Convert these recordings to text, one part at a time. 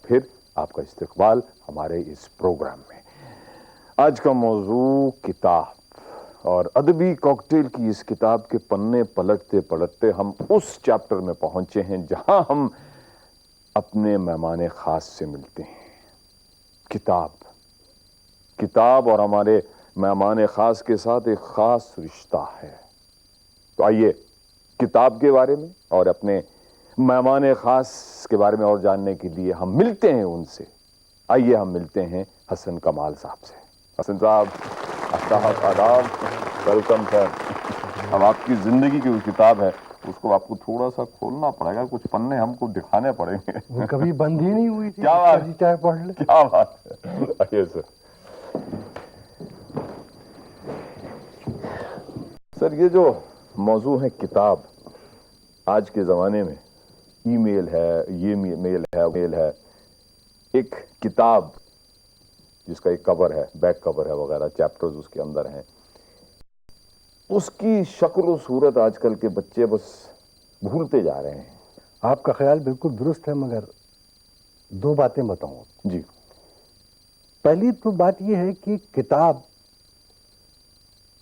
پھر آپ کا استقبال ہمارے اس پروگرام میں۔ آج کا موضوع کتاب، اور ادبی کاکٹیل کی اس کتاب کے پنے پلٹتے پلٹتے ہم اس چیپٹر میں پہنچے ہیں جہاں ہم اپنے مہمان خاص سے ملتے ہیں۔ کتاب اور ہمارے مہمان خاص کے ساتھ ایک خاص رشتہ ہے۔ تو آئیے کتاب کے بارے میں اور اپنے مہمان خاص کے بارے میں اور جاننے کے لیے ہم ملتے ہیں ان سے۔ آئیے ہم ملتے ہیں حسن کمال صاحب سے۔ حسن صاحب، آداب، ویلکم سر۔ اب آپ کی زندگی کی وہ کتاب ہے، اس کو آپ کو تھوڑا سا کھولنا پڑے گا، کچھ پنے ہم کو دکھانے پڑیں گے۔ وہ کبھی بند ہی نہیں ہوئی تھی۔ کیا بات، چاہے پڑھ لے۔ کیا بات ہے۔ آئیے سر۔ سر، یہ جو موضوع ہے کتاب، آج کے زمانے میں ای میل ہے، یہ میل ہے، ایک کتاب جس کا ایک کور ہے، بیک کور ہے وغیرہ، چیپٹرز اس کے اندر ہیں، اس کی شکل و صورت آج کل کے بچے بس بھولتے جا رہے ہیں۔ آپ کا خیال بالکل درست ہے، مگر دو باتیں بتاؤں جی۔ پہلی تو بات یہ ہے کہ کتاب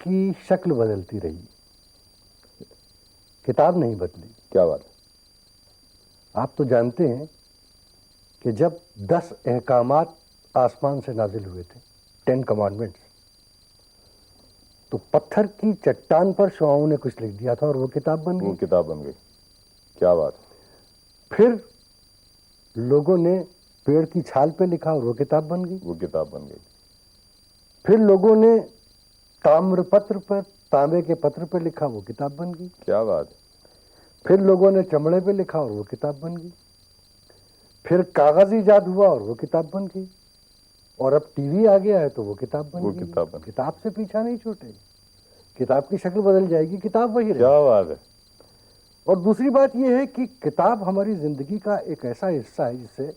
کی شکل بدلتی رہی، کتاب نہیں بدلی۔ کیا بات ہے؟ آپ تو جانتے ہیں کہ جب 10 احکامات آسمان سے نازل ہوئے تھے، 10 کمانڈمنٹس، تو پتھر کی چٹان پر شعاؤں نے کچھ لکھ دیا تھا اور وہ کتاب بن گئی۔ وہ کتاب بن گئی۔ کیا بات ہے؟ پھر لوگوں نے پیڑ کی چھال پہ لکھا اور وہ کتاب بن گئی۔ وہ کتاب بن گئی۔ پھر لوگوں نے تامر پتر پر، تانبے کے پتر پہ لکھا، وہ کتاب بن گئی۔ کیا بات ہے؟ پھر لوگوں نے چمڑے پہ لکھا اور وہ کتاب بن گئی۔ پھر کاغذ ایجاد ہوا اور وہ کتاب بن گئی، اور اب ٹی وی آ گیا ہے تو وہ کتاب بن گئی۔ کتاب سے پیچھا نہیں چھوٹے، کتاب کی شکل بدل جائے گی، کتاب وہی رہے گی۔ کیا بات ہے۔ اور دوسری بات یہ ہے کہ کتاب ہماری زندگی کا ایک ایسا حصہ ہے جس سے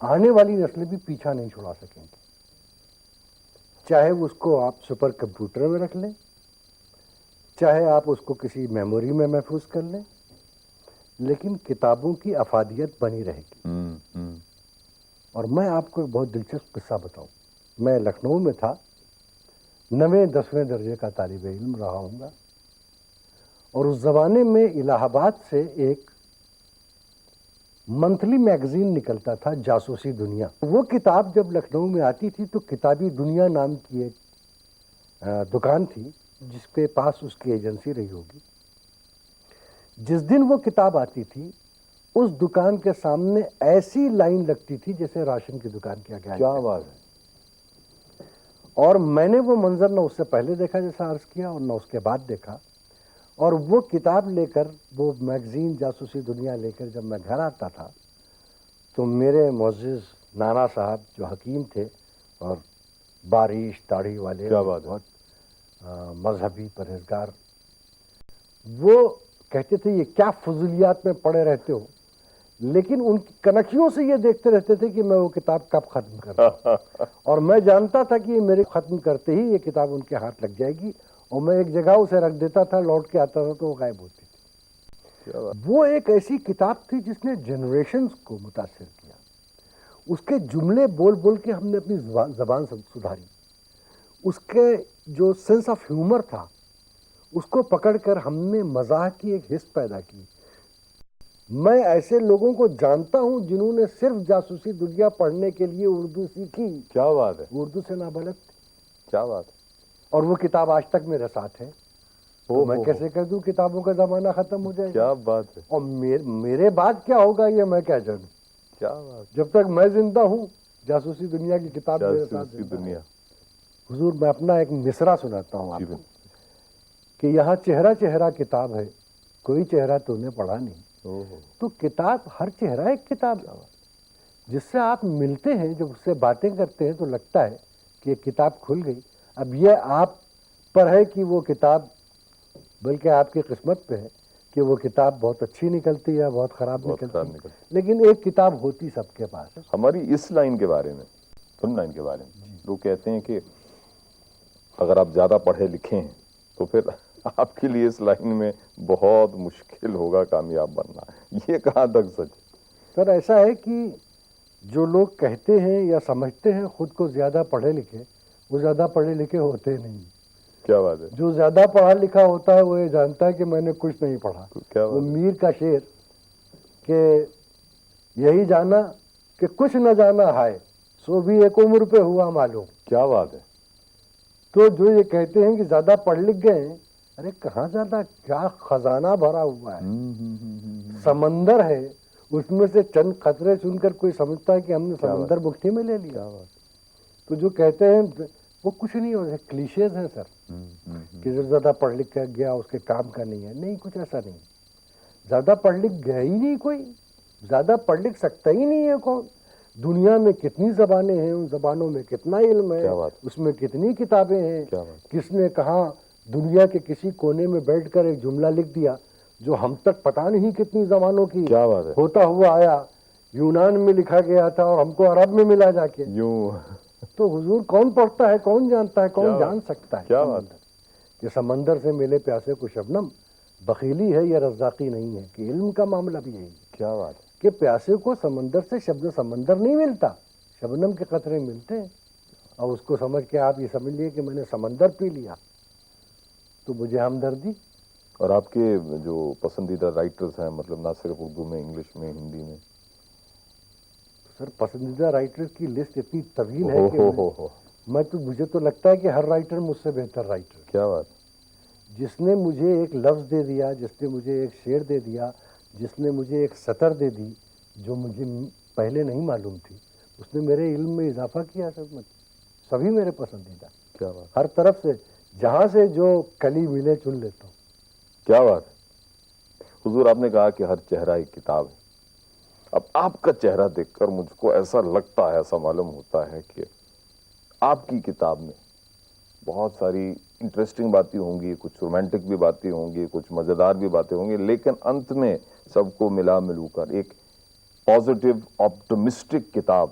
آنے والی نسلیں بھی پیچھا نہیں چھڑا سکیں گی، چاہے اس کو آپ سپر کمپیوٹر میں رکھ لیں، چاہے آپ اس کو کسی میموری میں محفوظ کر لیں، لیکن کتابوں کی افادیت بنی رہے گی۔ اور میں آپ کو ایک بہت دلچسپ قصہ بتاؤں۔ میں لکھنؤ میں تھا، 9ویں 10ویں درجے کا طالب علم رہا ہوں گا، اور اس زمانے میں الہ آباد سے ایک منتھلی میگزین نکلتا تھا، جاسوسی دنیا۔ وہ کتاب جب لکھنؤ میں آتی تھی تو کتابی دنیا نام کی ایک دکان تھی جس کے پاس اس کی ایجنسی رہی ہوگی۔ جس دن وہ کتاب آتی تھی اس دکان کے سامنے ایسی لائن لگتی تھی جیسے راشن کی دکان کے آگے۔ کیا بات ہے۔ اور میں نے وہ منظر نہ اس سے پہلے دیکھا جیسا عرض کیا، اور نہ اس کے بعد دیکھا۔ اور وہ کتاب لے کر، وہ میگزین جاسوسی دنیا لے کر جب میں گھر آتا تھا تو میرے معزز نانا صاحب جو حکیم تھے اور باریش داڑھی والے، بہت مذہبی پرہیزگار، وہ کہتے تھے یہ کیا فضولیات میں پڑے رہتے ہو، لیکن ان کی کنکھیوں سے یہ دیکھتے رہتے تھے کہ میں وہ کتاب کب ختم کرتا، اور میں جانتا تھا کہ یہ میرے ختم کرتے ہی یہ کتاب ان کے ہاتھ لگ جائے گی، اور میں ایک جگہ اسے رکھ دیتا تھا، لوٹ کے آتا تھا تو وہ غائب ہوتی تھی۔ وہ ایک ایسی کتاب تھی جس نے جنریشنز کو متاثر کیا۔ اس کے جملے بول بول کے ہم نے اپنی زبان سدھاری، اس کے جو سینس آف ہیومر تھا اس کو پکڑ کر ہم نے مزاح کی ایک حس پیدا کی۔ میں ایسے لوگوں کو جانتا ہوں جنہوں نے صرف جاسوسی دنیا پڑھنے کے لیے اردو سیکھی۔ کیا بات ہے۔ اردو سے نابلد تھے۔ کیا بات ہے۔ اور وہ کتاب آج تک میرے ساتھ ہے۔ تو میں کیسے کہہ دوں کتابوں کا زمانہ ختم ہو جائے گا؟ کیا بات ہے۔ اور میرے بعد کیا ہوگا یہ میں کیا جانوں؟ کیا بات۔ جب تک میں زندہ ہوں جاسوسی دنیا کی کتاب میرے ساتھ جاسوسی دنیا۔ حضور، میں اپنا ایک مصرع سناتا ہوں آپ کو کہ یہاں چہرہ چہرہ کتاب ہے، کوئی چہرہ تو نے پڑھا نہیں۔ تو کتاب، ہر چہرہ ایک کتاب جس سے آپ ملتے ہیں، جب اس سے باتیں کرتے ہیں تو لگتا ہے کہ یہ کتاب کھل گئی۔ اب یہ آپ پر ہے کہ وہ کتاب، بلکہ آپ کی قسمت پہ ہے کہ وہ کتاب بہت اچھی نکلتی ہے، بہت خراب نکلتی ہے، لیکن ایک کتاب ہوتی سب کے پاس۔ ہماری اس لائن کے بارے میں، فن لائن کے بارے میں لوگ کہتے ہیں کہ اگر آپ زیادہ پڑھے لکھے ہیں تو پھر آپ کے لیے اس لائن میں بہت مشکل ہوگا کامیاب بننا۔ یہ کہاں تک سچ؟ سر ایسا ہے کہ جو لوگ کہتے ہیں یا سمجھتے ہیں خود کو زیادہ پڑھے لکھے، وہ زیادہ پڑھے لکھے ہوتے نہیں. کیا بات ہے. جو زیادہ پڑھا لکھا ہوتا ہے وہ یہ جانتا ہے کہ میں نے کچھ نہیں پڑھا. کیا وہ بات ہے. میر کا شعر کہ یہی جانا کہ کچھ نہ جانا ہے سو بھی ایک عمر پہ ہوا معلوم. کیا بات ہے. تو جو یہ کہتے ہیں کہ زیادہ پڑھ لکھ گئے ہیں، ارے کہاں زیادہ، کیا خزانہ بھرا ہوا ہے، سمندر ہے، اس میں سے چند قطرے چن کر کوئی سمجھتا ہے کہ ہم نے سمندر مٹھی میں لے لیا. تو جو کہتے ہیں وہ کچھ نہیں ہو رہے، کلیشیز ہیں سر، کہ جو زیادہ پڑھ لکھ کر گیا اس کے کام کا نہیں ہے. نہیں، کچھ ایسا نہیں. زیادہ پڑھ لکھ گیا ہی نہیں کوئی، زیادہ پڑھ لکھ سکتا ہی نہیں ہے کون. دنیا میں کتنی زبانیں ہیں، ان زبانوں میں کتنا علم ہے، اس میں کتنی کتابیں ہیں. کس نے کہاں دنیا کے کسی کونے میں بیٹھ کر ایک جملہ لکھ دیا جو ہم تک پتہ نہیں کتنی زبانوں کی ہوتا ہوا آیا. یونان میں لکھا گیا تھا اور ہم کو عرب میں ملا جا کے. تو حضور کون پڑھتا ہے، کون جانتا ہے، کون جان سکتا ہے. کیا بات ہے کہ سمندر سے ملے پیاسے کو شبنم بخیلی ہے یا رزاقی نہیں ہے. کہ علم کا معاملہ بھی یہی ہے. کیا بات ہے کہ پیاسے کو سمندر سے شبد سمندر نہیں ملتا، شبنم کے قطرے ملتے ہیں. اور اس کو سمجھ کے آپ یہ سمجھ لیے کہ میں نے سمندر پی لیا تو مجھے ہمدردی. اور آپ کے جو پسندیدہ رائٹرز ہیں، مطلب نہ صرف اردو میں، انگلش میں، ہندی میں؟ سر پسندیدہ رائٹر کی لسٹ اتنی طویل ہے کہ مجھے تو لگتا ہے کہ ہر رائٹر مجھ سے بہتر رائٹر. کیا بات. جس نے مجھے ایک لفظ دے دیا، جس نے مجھے ایک شعر دے دیا، جس نے مجھے ایک سطر دے دی جو مجھے پہلے نہیں معلوم تھی، اس نے میرے علم میں اضافہ کیا. سبھی میرے پسندیدہ. کیا بات. ہر طرف سے جہاں سے جو کلی ملے چن لیتا ہوں. کیا بات. حضور آپ نے کہا کہ ہر چہرہ ایک کتاب ہے. اب آپ کا چہرہ دیکھ کر مجھ کو ایسا لگتا ہے، ایسا معلوم ہوتا ہے کہ آپ کی کتاب میں بہت ساری انٹرسٹنگ باتیں ہوں گی، کچھ رومانٹک بھی باتیں ہوں گی، کچھ مزیدار بھی باتیں ہوں گی، لیکن انت میں سب کو ملو کر ایک پازیٹیو آپٹمسٹک کتاب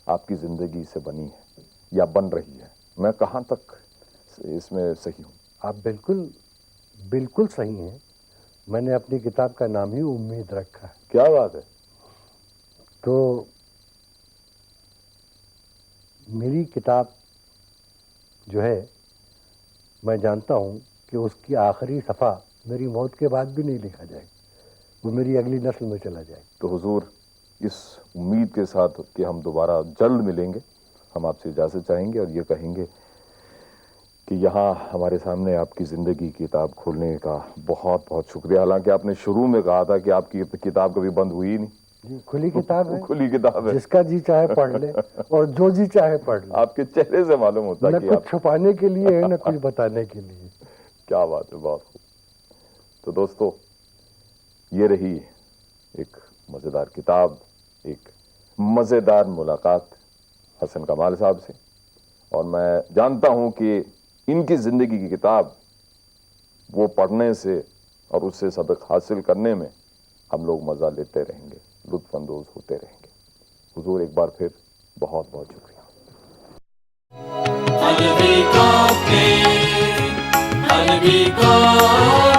آپ کی زندگی سے بنی ہے یا بن رہی ہے. میں کہاں تک اس میں صحیح ہوں؟ آپ بالکل صحیح ہیں. میں نے اپنی کتاب کا نام ہی امید رکھا ہے. کیا بات ہے. تو میری کتاب جو ہے، میں جانتا ہوں کہ اس کی آخری صفحہ میری موت کے بعد بھی نہیں لکھا جائے گا، وہ میری اگلی نسل میں چلا جائے گا. تو حضور اس امید کے ساتھ کہ ہم دوبارہ جلد ملیں گے، ہم آپ سے اجازت چاہیں گے اور یہ کہیں گے کہ یہاں ہمارے سامنے آپ کی زندگی کی کتاب کھولنے کا بہت بہت شکریہ. حالانکہ آپ نے شروع میں کہا تھا کہ آپ کی کتاب کبھی بند ہوئی ہی نہیں. جی، کھلی کتاب ہے. کھلی کتاب ہے، جس کا جی چاہے پڑھ لے اور جو جی چاہے پڑھ لے. آپ کے چہرے سے معلوم ہوتا ہے نہ کہ کچھ چھپانے کے لیے ہے، نہ کچھ بتانے کے لیے. کیا بات ہے. بہت خوب. تو دوستو، یہ رہی ایک مزیدار کتاب، ایک مزیدار ملاقات حسن کمال صاحب سے. اور میں جانتا ہوں کہ ان کی زندگی کی کتاب وہ پڑھنے سے اور اس سے سبق حاصل کرنے میں ہم لوگ مزہ لیتے رہیں گے، لطف اندوز ہوتے رہیں گے. حضور ایک بار پھر بہت بہت شکریہ. الوی کو